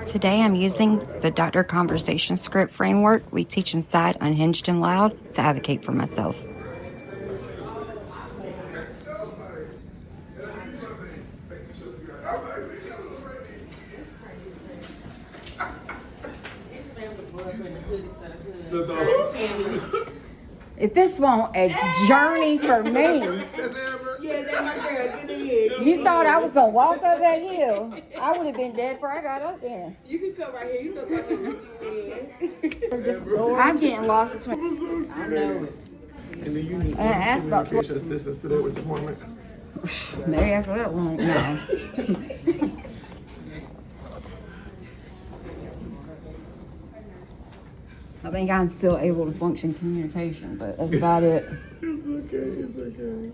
Today I'm using the Doctor Conversation Script framework we teach inside Unhinged and Loud to advocate for myself. If this won't a journey for me, you thought I was gonna walk up that hill, I would have been dead before I got up there. You can come right here. You know what you I'm getting lost between. I know it. And then you need asphalt. communication assistance today with your appointment. Maybe after that one, no. I think I'm still able to function communication, but that's about it. It's okay.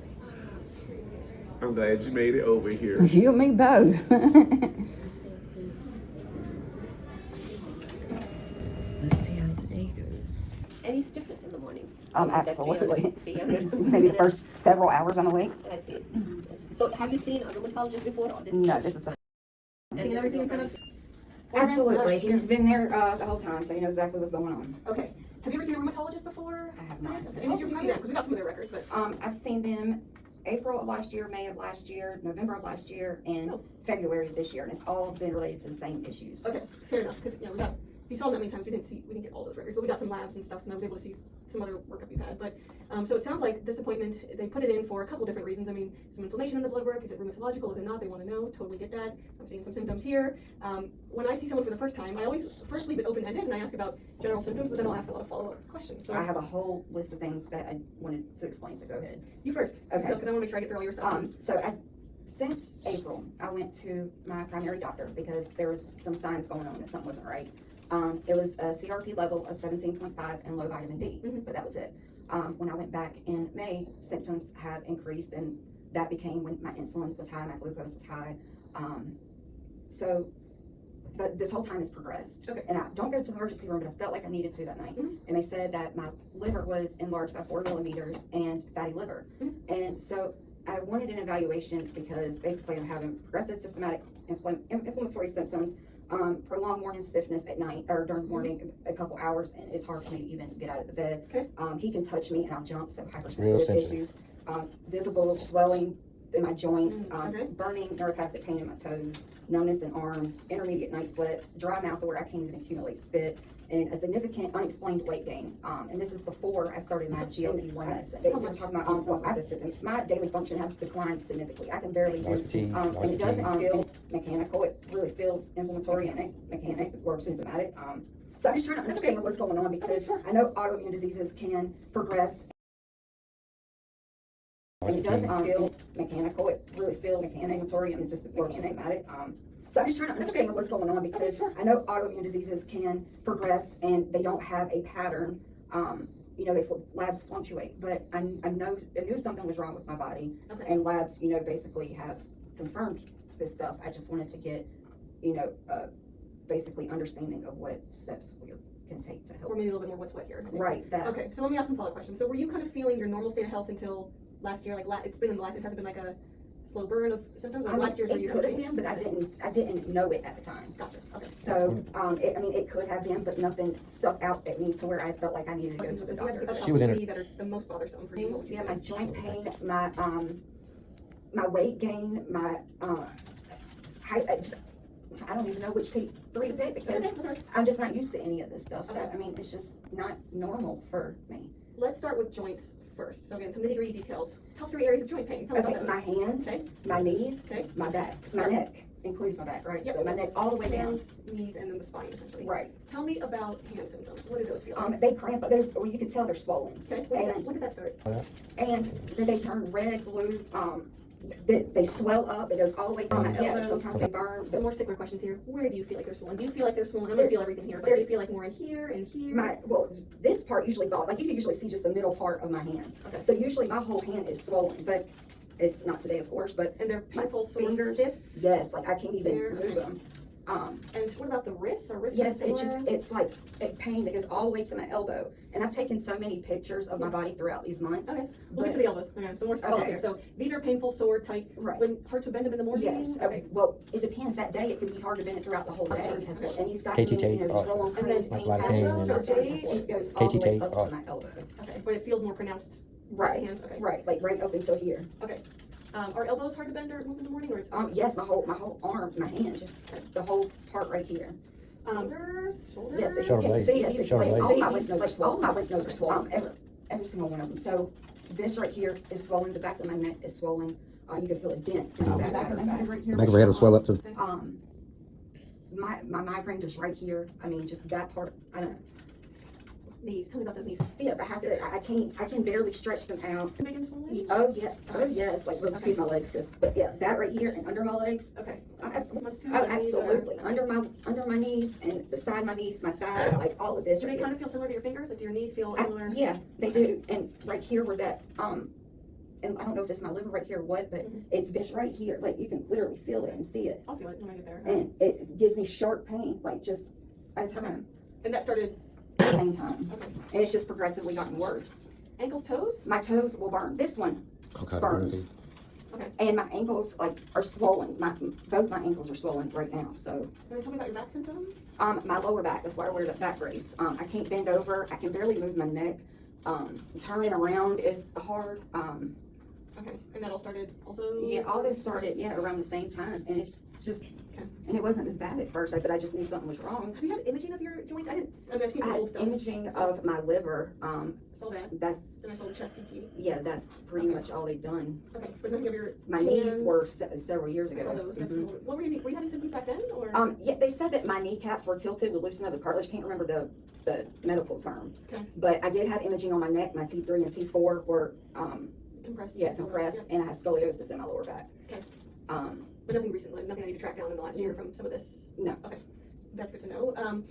I'm glad you made it over here. You and me both. Let's see how today goes. Any stiffness in the mornings? Absolutely. Maybe Maybe the first several hours I'm awake. I see. So have you seen a rheumatologist before? Or No, this is and everything in front of. absolutely. He's been there the whole time, so he knows exactly what's going on. Okay. Have you ever seen a rheumatologist before? I have not. Okay. And did you see that? Because we got some of their records, but. I've seen them April of last year, May of last year, November of last year, and February of this year, and it's all been related to the same issues. Okay, fair enough. Because we got. If you saw them that many times, we didn't get all those records, but we got some labs and stuff, and I was able to see some other workup you've had. But so it sounds like this appointment, they put it in for a couple different reasons. I mean, some inflammation in the blood work. Is it rheumatological? Is it not? They want to know. Totally get that. I'm seeing some symptoms here. When I see someone for the first time, I always first leave it open-ended and I ask about general symptoms, but then I'll ask a lot of follow-up questions. So I have a whole list of things that I wanted to explain, so go ahead. you first, Okay. Because I want to make sure I get through all your stuff. Since April, I went to my primary doctor because there was some signs going on that something wasn't right. It was a CRP level of 17.5 and low vitamin D, but that was it. When I went back in May, symptoms have increased, and that became when my insulin was high, my glucose was high. But this whole time has progressed. Okay. And I don't go to the emergency room, but I felt like I needed to that night. And they said that my liver was enlarged by 4 millimeters and fatty liver. And so I wanted an evaluation because basically I'm having progressive systematic inflammatory symptoms, prolonged morning stiffness at night or during the morning, a couple hours, and it's hard for me to even get out of the bed. Okay. He can touch me and I'll jump, so hypersensitive issues. Visible swelling in my joints, burning neuropathic pain in my toes, numbness in arms, intermediate night sweats, dry mouth where I can't even accumulate spit, and a significant unexplained weight gain. And this is before I started my GLP-1. They were talking about insulin resistance. My daily function has declined significantly. I can barely do, and it doesn't feel mechanical. It really feels inflammatory and it mechanic works systematic. So I'm just trying to understand what's going on because I know autoimmune diseases can progress. And it doesn't feel mechanical. It really feels inflammatory and it's works systematic. So I'm just trying to understand what's going on because I know autoimmune diseases can progress and they don't have a pattern. Labs fluctuate, but I knew something was wrong with my body, and labs, basically have confirmed this stuff. I just wanted to get, basically understanding of what steps we can take to help. Or maybe a little bit more what's what here. Right. That. Okay, so let me ask some follow-up questions. So were you kind of feeling your normal state of health until last year? Like it hasn't been like a slow burn of symptoms? Like last year's it could have been, but I didn't know it at the time. Gotcha. Okay. So, it could have been, but nothing stuck out at me to where I felt like I needed to go to the doctor. She was in that are the most bothersome for you. What would you say? My joint pain, my weight gain, my height. I don't even know which three to pick because I'm just not used to any of this stuff. So, it's just not normal for me. Let's start with joints first. So again, some nitty-gritty details. Top 3 areas of joint pain. Tell me about those. My hands, my knees, my back. My neck includes my back, right? Yep. So my neck all the way down. Hands, knees, and then the spine, essentially. Right. Tell me about hand symptoms. What do those feel like? They cramp, but you can tell they're swollen. Okay. When did that start? And then they turn red, blue. They swell up. It goes all the way to my elbow. Sometimes they burn. Some more stickler questions here. Where do you feel like they're swollen? Do you feel like they're swollen? I'm gonna feel everything here, but do you feel like more in here and here? This part usually bothers. Like you can usually see just the middle part of my hand. Okay. So usually my whole hand is swollen, but it's not today, of course. But and they're painful, fingers, stiff. Yes, like I can't even move them. And what about the wrists? Are wrists Yes, similar? it's like a pain that goes all the way to my elbow. And I've taken so many pictures of my body throughout these months. Okay, we'll get to the elbows. Okay, so more swelling here. So these are painful, sore, tight. Right. When hard to bend them in the morning? Yes. Okay. Well, it depends. That day, it can be hard to bend it throughout the whole day. And he's got KT tape, these roll-on and then creams, like pain lidocaine patches, and- so it goes all the KT way tape, up to my elbow. Okay, but it feels more pronounced. Right. The hands. Okay. Right, like right up until here. Okay. Are elbows hard to bend or move in the morning, or is Yes, my whole arm, my hand, just the whole part right here. shoulders? Yes, it's, Shoulder yes, blades. yes, it's Shoulder like, blades. all my lymph nodes are swollen. All my lymph nodes are swollen. Every single one of them. So this right here is swollen. The back of my neck is swollen. You can feel a dent in the back of my head right here. The back of her head will swell up to. My migraine just right here. I mean, just that part. I don't know. Knees. Tell me about those knees. Stiff. I can barely stretch them out. Make them swollen? Oh yes. Like, well, excuse my legs, but yeah, that right here and under my legs. Okay. Oh, absolutely. Under my knees and beside my knees, my thigh, like all of this. Do Right they here. kind of feel similar to your fingers? Like, do your knees feel similar? Yeah, they do. And right here where that and I don't know if it's my liver right here or what, but it's right here. Like, you can literally feel it and see it. I'll feel it when I get there. And it gives me sharp pain, like just at a time. And that started At the same time. Okay. And it's just progressively gotten worse. Ankles, toes? My toes will burn. This one Okay. burns. Okay. And my ankles are swollen. Both my ankles are swollen right now. So And then tell me about your back symptoms. my lower back, that's why I wear the back brace. I can't bend over. I can barely move my neck. Turning around is hard. Okay. And that all started also? Yeah, all this started around the same time, and it's just and it wasn't as bad at first, but I just knew something was wrong. Have you had imaging of your joints? I mean, I've seen I some had old stuff. imaging of my liver. Saw that. That's And I saw the chest CT. that's pretty much all they've done. Okay. But nothing of your My hands. knees were several years I ago. saw those. Mhm. What were you having symptoms back then, or? Yeah, they said that my kneecaps were tilted with loosening of the cartilage. Can't remember the medical term. Okay. But I did have imaging on my neck. My T3 and T4 were Compressed. compressed, Yeah. and I have scoliosis in my lower back. Okay. But nothing recently. Nothing I need to track down in the last year from some of this. No. Okay. That's good to know.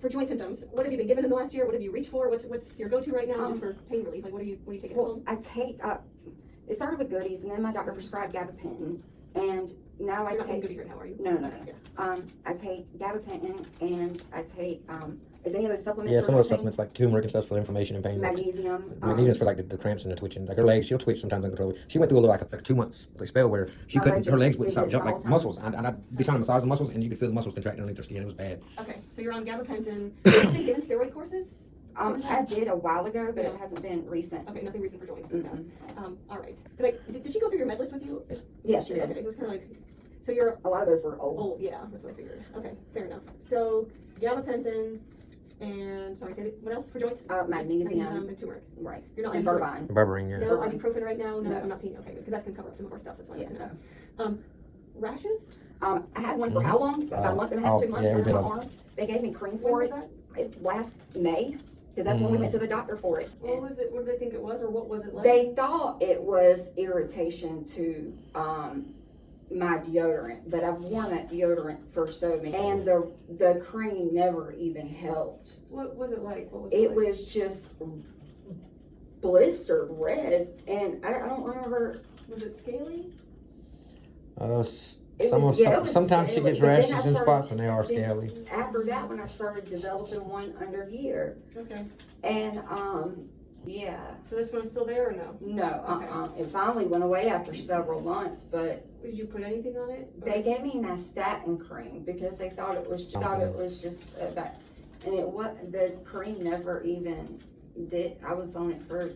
For joint symptoms, what have you been given in the last year? What have you reached for? What's your go-to right now, just for pain relief? Like, what are you taking at Well, home? I take it started with goodies, and then my doctor prescribed gabapentin, and now I You're not taking take goodies right now, are you? no. Yeah. I take gabapentin, and I take is any of those supplements? Yeah, for some of those pain? supplements like turmeric and stuff for inflammation and pain. Magnesium. Magnesium's for like the cramps and the twitching. Like her legs, she'll twitch sometimes uncontrollably. She went through a little like a 2 month spell where she My couldn't, legs her legs just wouldn't stop did this jumping the like whole muscles. And I'd be trying to massage the muscles and you could feel the muscles contracting underneath her skin. It was bad. Okay, so you're on gabapentin. Have you been given steroid courses? I did a while ago, but Yeah. it hasn't been recent. Okay, nothing recent for joints. Mm-mm. All right. Did she go through your med list with you? Yeah, she did. Okay, it was kind of like, so you're A lot of those were old. old. Yeah, that's what I figured. Okay, fair enough. So gabapentin and sorry, say what else for joints? Magnesium. And turmeric. Right. You're not And into Burbine. Berberine, yeah. No ibuprofen right now. No, No. I'm not seeing. Okay, because that's gonna cover up some of our stuff. That's why I Yeah. want to know. Rashes. I had one for how long? About a month and a half, 2 months yeah, every on my bit of arm. They gave me cream When for was it. that? Last May, because that's when we went to the doctor for it. What was it? What did they think it was, or what was it like? They thought it was irritation to my deodorant, but I've worn that deodorant for so many, and the cream never even helped. What was it like? What was It like? was just blistered red, and I don't remember. Was it scaly? Sometimes she gets But then I rashes and started- spots and they are then scaly. After that, when I started developing one under here, Okay. and yeah, So this one's still there or no? no, it finally went away after several months, but Did you put anything on it? Or- they gave me nystatin cream because they thought it was just about, and the cream never even did. I was on it for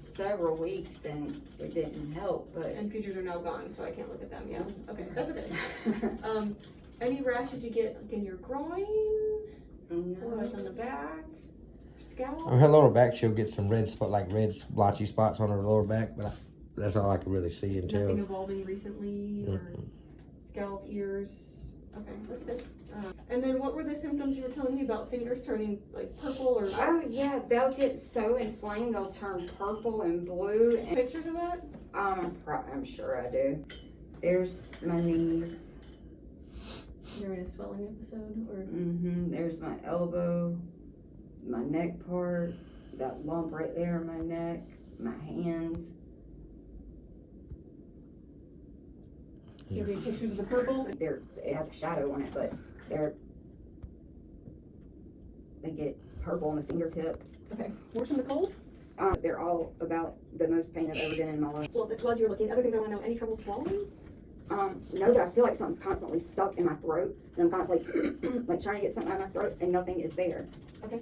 several weeks and it didn't help, but And features are now gone, so I can't look at them. Yeah. Okay, that's okay. Any rashes you get like in your groin or like on the back, scalp? On her lower back, she'll get some red splotchy spots on her lower back, but that's all I can really see and tell. Nothing evolving recently or scalp, ears. Okay, that's good. And then what were the symptoms you were telling me about? Fingers turning like purple or oh yeah, they'll get so inflamed they'll turn purple and blue, and pictures of that? I'm sure I do. There's my knees. You're in a swelling episode or? There's my elbow, my neck part, that lump right there in my neck, my hands. Can't read pictures of the purple. It has a shadow on it, but they get purple on the fingertips. Okay. Worse from the cold? They're all about the most pain I've ever been in my life. Well, while you're looking, other things I want to know, any trouble swallowing? No, but I feel like something's constantly stuck in my throat, and I'm constantly like trying to get something out of my throat, and nothing is there. Okay.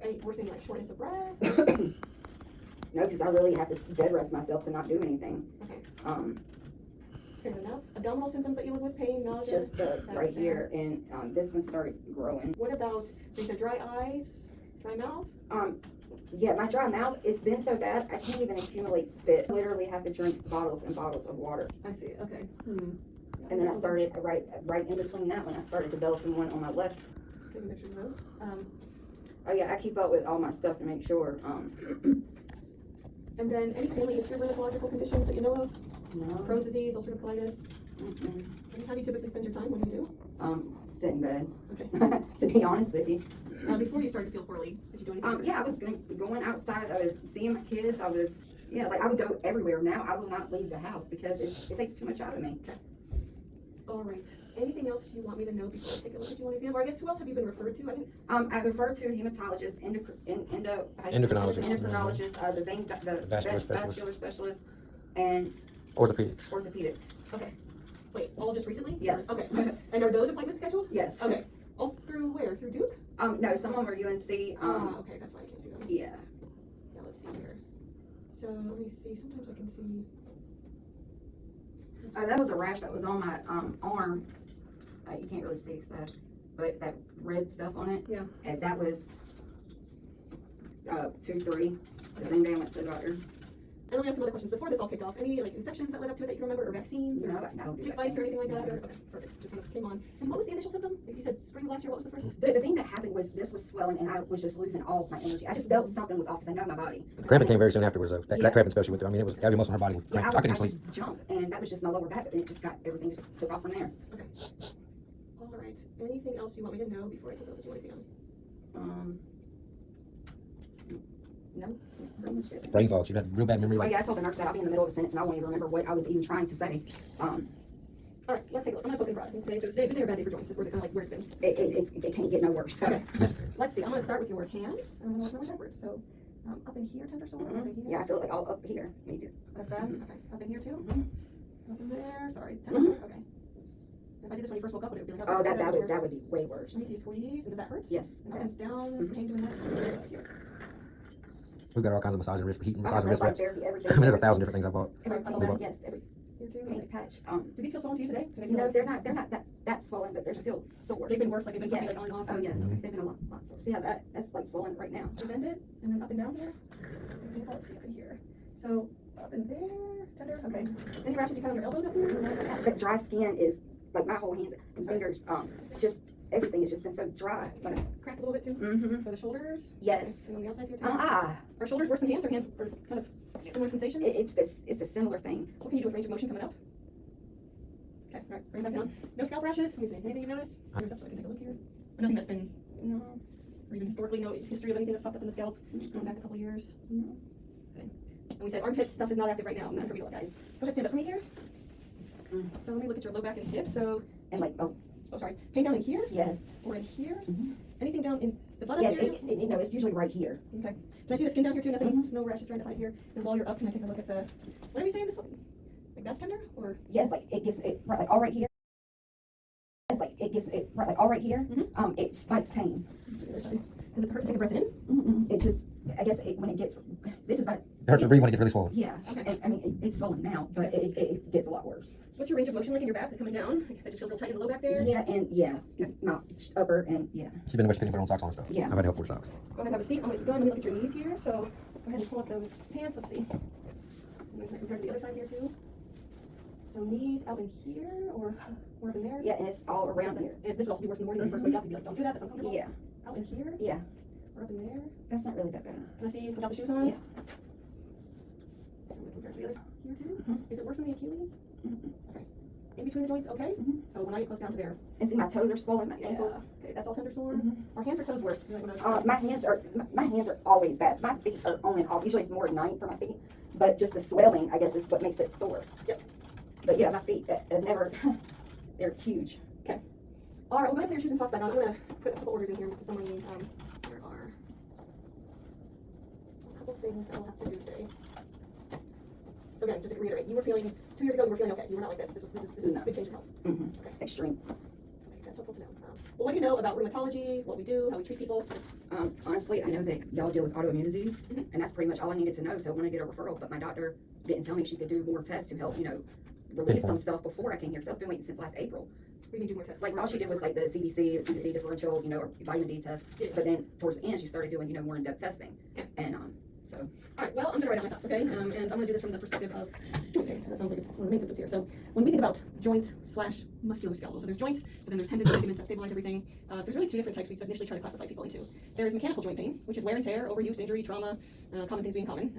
Any worse thing like shortness of breath? No, because I really have to bed rest myself to not do anything. Okay. Fair enough. Abdominal symptoms that you live with, pain, nausea? Just the right here, and this one started growing. What about the dry eyes, dry mouth? Yeah, my dry mouth, it's been so bad, I can't even accumulate spit. I literally have to drink bottles and bottles of water. I see, okay. And then I started, right in between that one, I started developing one on my left. Taking pictures of those. Oh yeah, I keep up with all my stuff to make sure. And then any family history of rheumatological conditions that you know of? No. Crohn's disease, ulcerative colitis? Mm-mm. And how do you typically spend your time? What do you Sit in bed. Okay. To be honest with you. Before you started to feel poorly, did you do anything? Yeah, I was going outside. I was seeing my kids. I would go everywhere. Now I will not leave the house because it takes too much out of me. Okay. All right. Anything else you want me to know before I take a look at you on exam? Or I guess who else have you been referred to? I refer to a hematologist, Endocrinologist. the vascular specialist, and Orthopedics. orthopedics. Okay. Wait, all just recently? Yes. Okay. And are those appointments scheduled? Yes. Okay. All through where? Through Duke? No, some of them are UNC. Okay, that's why I can't see them. Yeah. Yeah, let's see here. So let me see. Sometimes I can see. That was a rash that was on my arm. You can't really see but that red stuff on it. Yeah. And that was 2-3. The same day I went to the doctor. And let me ask some other questions. Before this all kicked off, any like infections that led up to it that you can remember, or vaccines, or No, I don't do tick bites or anything like that? No. Or, okay, perfect. Just kind of came on. And what was the initial symptom? If you said spring of last year, what was the first? The thing that happened was this was swelling, and I was just losing all of my energy. I just felt something was off because I know my body. The cramping came very soon afterwards, though. That cramping spell she went through. I mean, it was every muscle in her body would Yeah, cramp. I I couldn't would sleep. jump, and that was just my lower back, and it just got everything just took off from there. Okay. All right. Anything else you want me to know before I take a look at your exam? No, that's pretty much it. Brain fog. She had real bad memory. Oh Like yeah, I told the nurse that I'll be in the middle of a sentence and I won't even remember what I was even trying to say. All right, let's take a look. I'm gonna book in broad. Today, so today, good day or bad day for joints? Or is it kind of like where it's been? It can't get no worse. Okay. Let's see. I'm gonna start with your hands, and I'm gonna work my way backwards. So, up in here, tender sore. Up in here. Yeah, I feel like all up here. Me too. That's bad. Okay. Up in here too. Up in there. Sorry. Tender sore. Okay. If I did this when you first woke up, would it be like? Oh, that would be way worse. Let me see you squeeze. And does that hurt? Yes. And up and down. Pain doing that. Here. We've got all kinds of massage and wrist, heat and massage and Red wrist light wraps. therapy, I everything. mean, there's 1,000 different things I bought. Yes, every Here too. pain Okay. patch. Do these feel swollen to you today? Do they feel No, like- they're not that swollen, but they're still sore. They've been worse. Like they've been Yes. like on and off. Oh yes, Mhm. they've been a lot sore. See how that's like swollen right now. You bend it and then up and down here. Let's see up in here. So up in there, tender. Okay. Any rashes you have on your elbows up here? The dry skin is like my whole hands and fingers. Just everything has just been so dry. Like, Cracked a little bit too. mm-hmm. So the shoulders. Yes. And on the outside here too. Ah, Are shoulders worse than hands, or hands are kind of similar sensation? it's a similar thing. What can you do with range of motion coming up? Okay, all right, bring it back down. No scalp rashes. Let me see. Anything you notice? Here's up so I can take a look here. Or nothing that's been, No. or even historically, no history of anything that's popped up in the scalp going back a couple years. No. Okay. And we said armpit stuff is not active right now. Not for me to look at. Go ahead, stand up for me here. Mm. So let me look at your low back and hip. So, And like sorry, pain down in here yes. or in here? Mhm. Anything down in the butt Yes, area? it's usually right here. Okay. Can I see the skin down here too? Nothing. Mhm. There's no rashes trying to hide here. And while you're up, can I take a look at the? What are we saying? This one? Like that's tender or? Yes, like it gives it right, like all right here. Yes, like it gives it right, like all right here. Mhm. It spikes pain. Does it hurt to take a breath in? It just, I guess when it gets, this is my. It hurts to breathe when it gets really swollen. Yeah. Okay. And, I mean, it's swollen now, but it gets a lot worse. What's your range of motion like in your back? Like coming down? I just feel real tight in the low back there. Yeah, and my upper and yeah. She's been putting her own socks on and stuff. Yeah. I've had to help with socks. Go ahead and have a seat. I'm gonna keep going. Let me look at your knees here. So go ahead and pull up those pants. Let's see. I'm gonna compare to the other side here too. So knees out in here or up in there. Yeah, and it's all around here. And this would also be worse in the morning when you first wake up. You'd be like, don't do that. That's uncomfortable. Yeah, Out in here yeah. or up in there. That's not really that bad. Can I see without the shoes on? Yeah. I'm gonna compare to the others here too. Mhm. Is it worse than the Achilles? Mhm. Okay. In between the joints, okay? Mhm. So when I get close down to there. And see, my toes are swollen, my ankles. Okay, that's all tender sore. Mhm. Are hands or toes worse? You might wanna- My hands are always bad. My feet are on and off. Usually it's more at night for my feet, but just the swelling, I guess, is what makes it sore. Yep. But yeah, my feet have never, they're huge. All right, we'll go ahead and put your shoes and socks back on. I'm going to put a couple orders in here because for some reason there are a couple things that we'll have to do today. So again, just to reiterate, you were feeling, 2 years ago you were feeling okay. You were not like this. This is a big change in health. Okay. Extreme. That's helpful to know. Well, what do you know about rheumatology, what we do, how we treat people? Honestly, I know that y'all deal with autoimmune disease, and that's pretty much all I needed to know to want to get a referral. But my doctor didn't tell me she could do more tests to help, relieve some stuff before I came here. Because I've been waiting since last April. We can do more tests. Like all she did was like the CBC, CCC differential, or vitamin D test. Yeah. But then towards the end, she started doing, more in-depth testing. Okay. And so. All right, well, I'm gonna write out my thoughts, okay? And I'm gonna do this from the perspective of joint pain. That sounds like it's one of the main symptoms here. So when we think about joint/musculoskeletal, so there's joints, but then there's tendons and ligaments that stabilize everything. There's really 2 different types we initially try to classify people into. There's mechanical joint pain, which is wear and tear, overuse, injury, trauma, common things being common.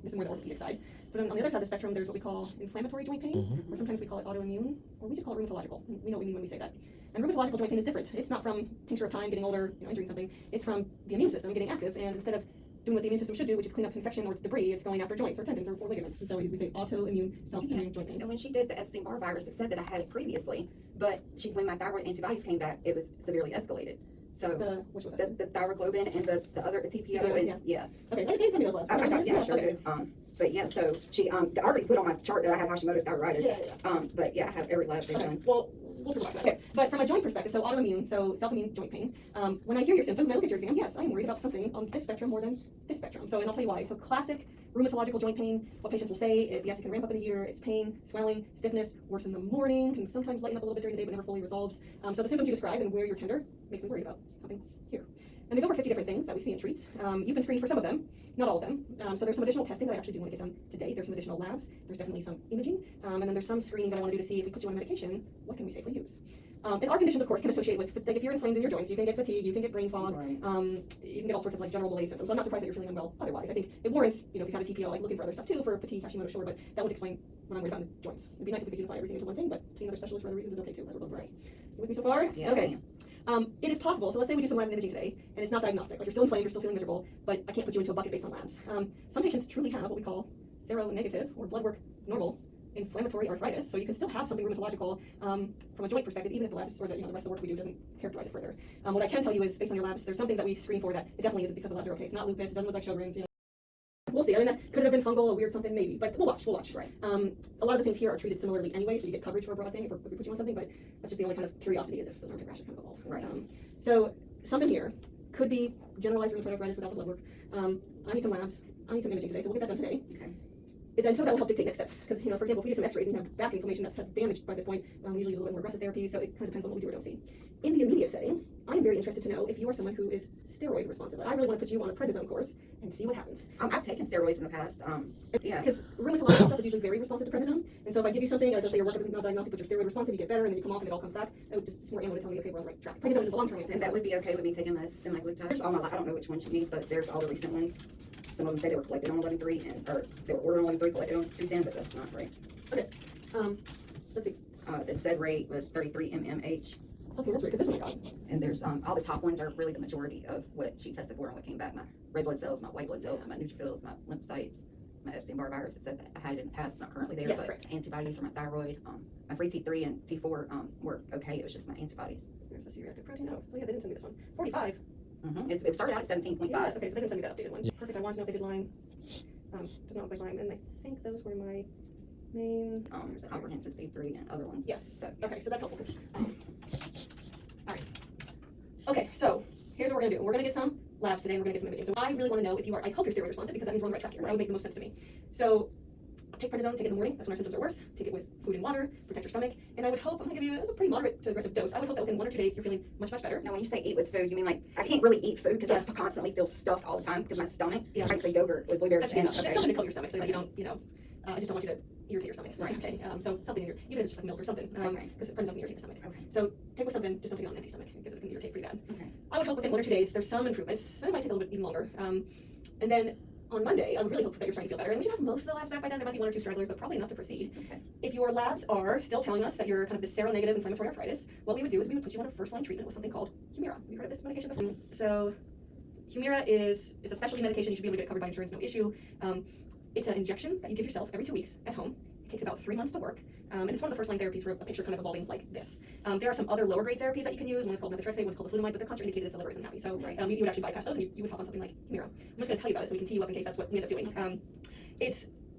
This is more the orthopedic side. But on the other side of the spectrum, there's what we call inflammatory joint pain, or sometimes we call it autoimmune, or we just call it rheumatological. We know what we mean when we say that. And rheumatological joint pain is different. It's not from tincture of time, getting older, injuring something. It's from the immune system getting active, and instead of doing what the immune system should do, which is clean up infection or debris, it's going after joints or tendons or ligaments. So we say autoimmune self-healing joint pain. And when she did the Epstein-Barr virus, it said that I had it previously, but when my thyroid antibodies came back, it was severely escalated. So Which was that? the thyroglobin and the other the TPO and yeah. Okay, so I can send you those labs. Yeah, sure do. But yeah, so she I already put on my chart that I have Hashimoto's thyroiditis. Yeah. But yeah, I have every lab they've done. Well, we'll circle back to that. Okay, but from a joint perspective, so autoimmune, so self-immune joint pain. When I hear your symptoms, when I look at your exam, yes, I'm worried about something on this spectrum more than this spectrum. So, and I'll tell you why. So classic rheumatological joint pain, what patients will say is, yes, it can ramp up in a year. It's pain, swelling, stiffness, worse in the morning, can sometimes lighten up a little bit during the day, but never fully resolves. So the symptoms you describe and where you're tender makes me worried about something here. And there's over 50 different things that we see and treat. You've been screened for some of them, not all of them. So there's some additional testing that I actually do want to get done today. There's some additional labs. There's definitely some imaging. And then there's some screening that I want to do to see if we put you on a medication, what can we safely use? And our conditions, of course, can associate with, like if you're inflamed in your joints, you can get fatigue, you can get brain fog, Right. you can get all sorts of like general malaise symptoms. So I'm not surprised that you're feeling unwell otherwise. I think it warrants, if you've had a TPO, like looking for other stuff too, for fatigue, Hashimoto, sure, but that would explain what I'm worried about in the joints. It'd be nice if we could unify everything into one thing, but seeing other specialists for other reasons is okay too. That's what we're right. You with me so far? Yeah. Okay. It is possible, so let's say we do some labs and imaging today, and it's not diagnostic, like you're still inflamed, you're still feeling miserable, but I can't put you into a bucket based on labs. Some patients truly have what we call seronegative, or blood work normal, inflammatory arthritis, so you can still have something rheumatological from a joint perspective, even if the labs or the rest of the work we do doesn't characterize it further. What I can tell you is, based on your labs, there's some things that we screen for that it definitely isn't because the labs are okay. It's not lupus, it doesn't look like Sjogren's, We'll see. I mean, that could have been fungal, a weird something, maybe, but we'll watch. Right. A lot of the things here are treated similarly anyway, so you get coverage for a broad thing if we put you on something, but that's just the only kind of curiosity is if those armpit rashes kind of evolve. Right. So something here could be generalized rheumatoid arthritis without the blood work. I need some labs. I need some imaging today, so we'll get that done today. Okay. And so that will help dictate next steps. Because, for example, if we do some x-rays and you have back inflammation that has damaged by this point, we usually use a little bit more aggressive therapy, so it kind of depends on what we do or don't see. In the immediate setting, I'm very interested to know if you are someone who is steroid responsive. I really want to put you on a prednisone course and see what happens. I've taken steroids in the past. Yeah. Because rheumatological stuff is usually very responsive to prednisone, and so if I give you something, let's say your workup isn't not diagnostic, but you're steroid responsive, you get better, and then you come off and it all comes back, it's more ammo to tell me, okay, we're on the right track. Prednisone is the long-term answer. And that would be okay with me taking my semaglutide. There's all my, I don't know which ones you need, but there's all the recent ones. Some of them say they were collected on 11.3 or they were ordered on 11.3, collected on 210, but that's not right. Okay. Let's see. The said rate was 33 mmH. Okay, that's right, because this one I got. And there's all the top ones are really the majority of what she tested for and what came back. My red blood cells, my white blood cells, my neutrophils, my lymphocytes, my Epstein-Barr virus. It said that I had it in the past. It's not currently there, Yes, but correct. antibodies for my thyroid, my free T3 and T4 were okay. It was just my antibodies. There's the C-reactive protein. Oh, so yeah, they didn't send me this one. 45. It started out at 17.5. Yes, okay, so they didn't send me that updated one. Yeah. Perfect. I wanted to know if they did line. Does not look like line, and I think those were my main. Comprehensive C3 and other ones. Yes. So, Okay, so that's helpful. All right. Okay, so here's what we're gonna do. We're gonna get some labs today. And we're gonna get some imaging. So I really want to know if you are. I hope you're steroid responsive because that means we're on the right track here. That would make the most sense to me. So take prednisone. Take it in the morning. That's when our symptoms are worse. Take it with food and water. Protect your stomach. And I would hope I'm gonna give you a pretty moderate to aggressive dose. I would hope that within 1 or 2 days you're feeling much better. now, when you say eat with food, you mean like I can't really eat food because I constantly feel stuffed all the time because my stomach. Yeah. I say yogurt with blueberries. That's good enough. Okay. Just something to coat your stomach so that you don't, I just don't want you to irritate your stomach. Right. Okay. So something in your, even if it's just like milk or something. Okay. Because prednisone can irritate the stomach. Okay. So take with something, just don't take it on an empty stomach because it can irritate pretty bad. Okay. I would hope within 1 or 2 days there's some improvements. It might take a little bit even longer. And then on Monday, I would really hope that you're starting to feel better. And we should have most of the labs back by then. There might be 1 or 2 stragglers, but probably enough to proceed. Okay. If your labs are still telling us that you're kind of this seronegative inflammatory arthritis, what we would do is we would put you on a first-line treatment with something called Humira. Have you heard of this medication before? So Humira it's a specialty medication. You should be able to get it covered by insurance, no issue. It's an injection that you give yourself every 2 weeks at home. It takes about 3 months to work. And it's one of the first line therapies for a picture kind of evolving like this. There are some other lower grade therapies that you can use. One is called methotrexate, one's called flutamide, but they're contraindicated if the liver isn't happy. So you would actually bypass those, and you would hop on something like Humira. I'm just going to tell you about it so we can tee you up in case that's what we end up doing.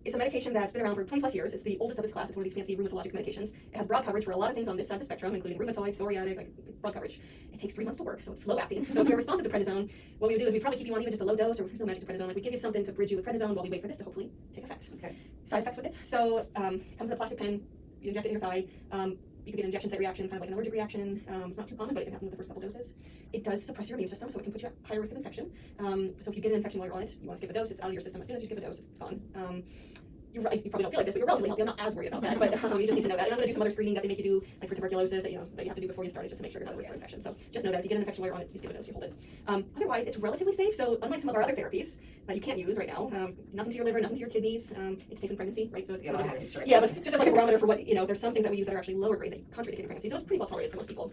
It's a medication that's been around for 20 plus years. It's the oldest of its class. It's one of these fancy rheumatologic medications. It has broad coverage for a lot of things on this side of the spectrum, including rheumatoid, psoriatic, like broad coverage. It takes 3 months to work, so it's slow acting. So if you're responsive to prednisone, what we would do is we'd probably keep you on even just a low dose, or there's no magic to prednisone. Like we give you something to bridge you with prednisone while we wait for this to hopefully take effect. Okay. Side effects with it. So it comes in a plastic pen. You inject it in your thigh. You can get an injection site reaction, kind of like an allergic reaction. It's not too common, but it can happen with the first couple doses. It does suppress your immune system, so it can put you at higher risk of infection. So if you get an infection while you're on it, you want to skip a dose, it's out of your system. As soon as you skip a dose, it's gone. You probably don't feel like this, but you're relatively healthy. I'm not as worried about that, but you just need to know that. And I'm going to do some other screening that they make you do, like for tuberculosis, that you have to do before you start it, just to make sure you're not at risk for infection. So just know that if you get an infection while you're on it, you skip a dose, you hold it. Otherwise, it's relatively safe. So unlike some of our other therapies that you can't use right now, nothing to your liver, nothing to your kidneys. It's safe in pregnancy, right? So it's but just as like a barometer for what there's some things that we use that are actually lower grade that contraindicate in pregnancy. So it's pretty well tolerated for most people.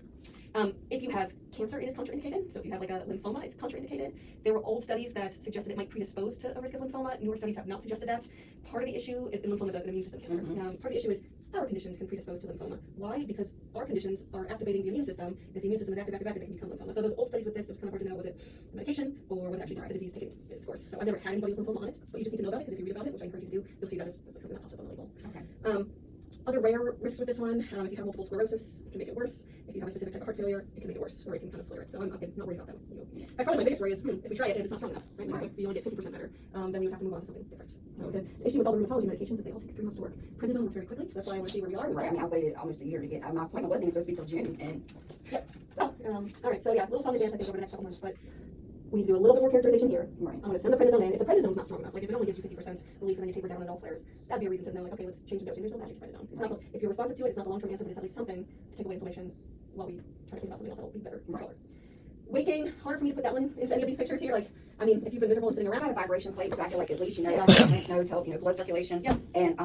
If you have cancer, it is contraindicated. So if you have like a lymphoma, it's contraindicated. There were old studies that suggested it might predispose to a risk of lymphoma. Newer studies have not suggested that. Part of the issue, and lymphoma is an immune system cancer. Part of the issue is our conditions can predispose to lymphoma. Why? Because our conditions are activating the immune system. If the immune system is active, it can become lymphoma. So those old studies with this, it was kind of hard to know, was it a medication or was it actually just the disease taking its course? So I've never had anybody with lymphoma on it, but you just need to know about it, because if you read about it, which I encourage you to do, you'll see that it's something that pops up on the label. Okay. Other rare risks with this one, if you have multiple sclerosis, it can make it worse. If you have a specific type of heart failure, it can make it worse, or it can kind of flare it. So I'm not worried about that with you. Probably my biggest worry is, if we try it and it's not strong enough, right? Now, if you only get 50% better, then we would have to move on to something different. So the issue with all the rheumatology medications is they all take 3 months to work. Prednisone works very quickly, so that's why I want to see where we are. Right, I mean, I waited almost a year to get, my appointment wasn't even supposed to be till June, and. Yep. So, all right, so yeah, a little song and dance I think over the next couple months, but we need to do a little bit more characterization here. Right. I'm going to send the prednisone in. If the prednisone's not strong enough, like if it only gives you 50% relief and then you taper down and it all flares, that'd be a reason to know, like, okay, let's change the dosing. There's no magic to prednisone. It's not if you're responsive to it, it's not the long-term answer, but it's at least something to take away inflammation while we try to think about something else that'll be better. Right. Weight gain, harder for me to put that one into any of these pictures here. Like, I mean, if you've been miserable and sitting I around. got a vibration plate, so I feel like at least Yeah. lymph nodes help, blood circulation. Yeah. And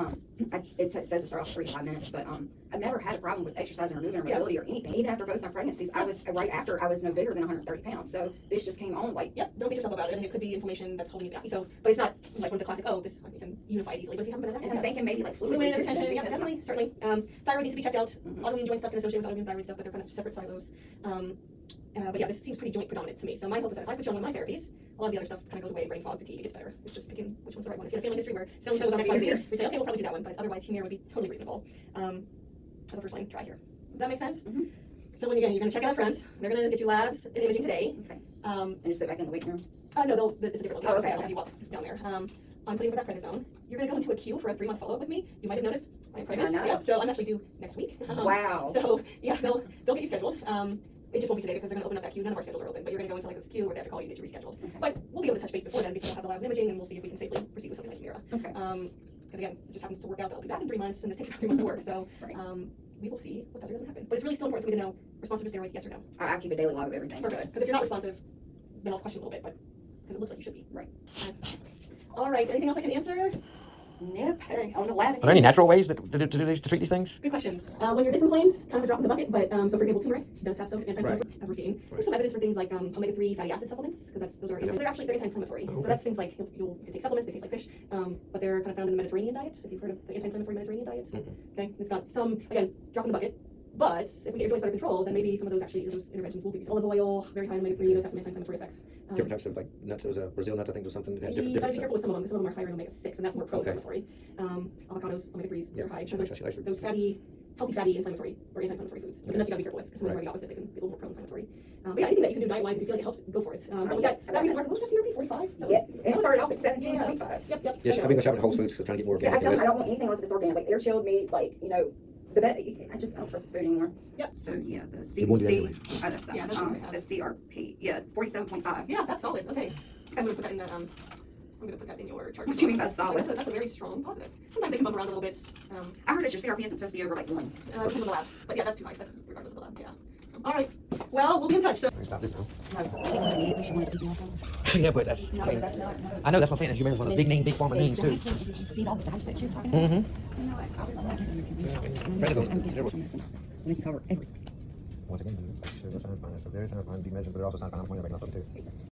it says to start off 3 to 5 minutes, but I've never had a problem with exercising or moving or mobility or anything. Even after both my pregnancies, I was right after I was no bigger than 130 pounds. So this just came on like. Yep. Don't beat yourself about it. I mean, it could be inflammation that's holding you back. So, but it's not like one of the classic. Oh, this you can unify it easily. But if you haven't been as active, And I'm thinking maybe like fluid fluid retention. retention, yeah, definitely, certainly. Thyroid needs to be checked out. Mhm. Autoimmune joint stuff can associate with autoimmune thyroid stuff, but they're kind of separate silos. But yeah, this seems pretty joint predominant to me. So my hope is that if I put you on one of my therapies, a lot of the other stuff kind of goes away, brain fog, fatigue, it gets better. It's just picking which one's the right one. If you had a family history where so-and-so was on XYZ, we'd say, okay, we'll probably do that one, but otherwise Humira would be totally reasonable. As a first line try here. Does that make sense? Mhm. So when you're going to check it out front, they're going to get you labs and imaging today. Okay. And just sit back in the waiting room. No, it's a different location. Oh, okay, They'll okay. have you walk down there. I'm putting over that prednisone. You're going to go into a queue for a 3-month follow-up with me. You might have noticed I'm pregnant. I know. Yeah, so I'm actually due next week. Wow. So yeah, they'll get you scheduled. It just won't be today because they're going to open up that queue. None of our schedules are open, but you're going to go into like this queue where they have to call you to get you rescheduled. Okay. But we'll be able to touch base before then because we'll have the labs and imaging, and we'll see if we can safely proceed with something like Humira. Okay. Because again, it just happens to work out that I'll be back in 3 months, and this takes about 3 months to work. So Right. we will see what does or doesn't happen. But it's really still important for me to know responsive to steroids, yes or no. I keep a daily log of everything. Perfect. Because if you're not responsive, then I'll question a little bit, but because it looks like you should be. Right. All right. Anything else I can answer? Nope. Okay. On the lab. Are there any natural ways to treat these things? Good question. When you're disinflamed, kind of a drop in the bucket, but so for example, turmeric does have some anti-inflammatory, as we're seeing. There's some evidence for things like omega-3 fatty acid supplements, because those are they're anti-inflammatory. So that's things like you can take supplements, they taste like fish, but they're kind of found in the Mediterranean diet. If you've heard of the anti-inflammatory Mediterranean diet, okay, it's got some drop in the bucket. But if we get your joints better control, then maybe some of those interventions will be olive oil, very high in omega-3, those have some anti-inflammatory effects. Different types of like nuts. It was Brazil nuts, I think, was something that had You different. gotta be careful with some of them, because some of them are higher in omega-6, and that's more pro-inflammatory. Avocados, omega-3s, Yeah, are high. So that's those healthy fatty inflammatory or anti-inflammatory foods. But the nuts you gotta be careful with, because some of them are the opposite, they can be a little more pro-inflammatory. But yeah, anything that you can do diet-wise, if you feel like it helps, go for it. But we got that recent market, what was that CRP, 45? Yeah, it started off at 17.5. Yep. Yes, I've been going shopping at Whole Foods, so trying to get more Yeah, I organic. tell them I don't want anything unless it's organic, like air chilled meat, like, the best. I don't trust this food anymore. Yep. So yeah, the You won't do that CBC, anyways. that's Yeah, that's what I have. the CRP, yeah, it's 47.5. Yeah, that's solid. Okay. I'm gonna put that in the I'm gonna put that in your chart. What do you mean by solid? That's a very strong positive. Sometimes they can bump around a little bit. I heard that your CRP isn't supposed to be over like 1. Depends on the lab. But yeah, that's too high. That's regardless of the lab. Yeah. All right. Well, we'll be in touch. So. I can stop this now. No, she wanted to keep me on phone. Yeah, but that's. No, that's not. I know that's what I'm saying. Humira's one of the big name, big pharma names too. You see all the side effects she was talking about? Mm-hmm. You know what? Prednisone, I'm steroids. we can cover everything. Once again, sure, that sounds fine. So there sounds fine. Be medicine, but it also sounds fine. I'm pointing back enough of them too.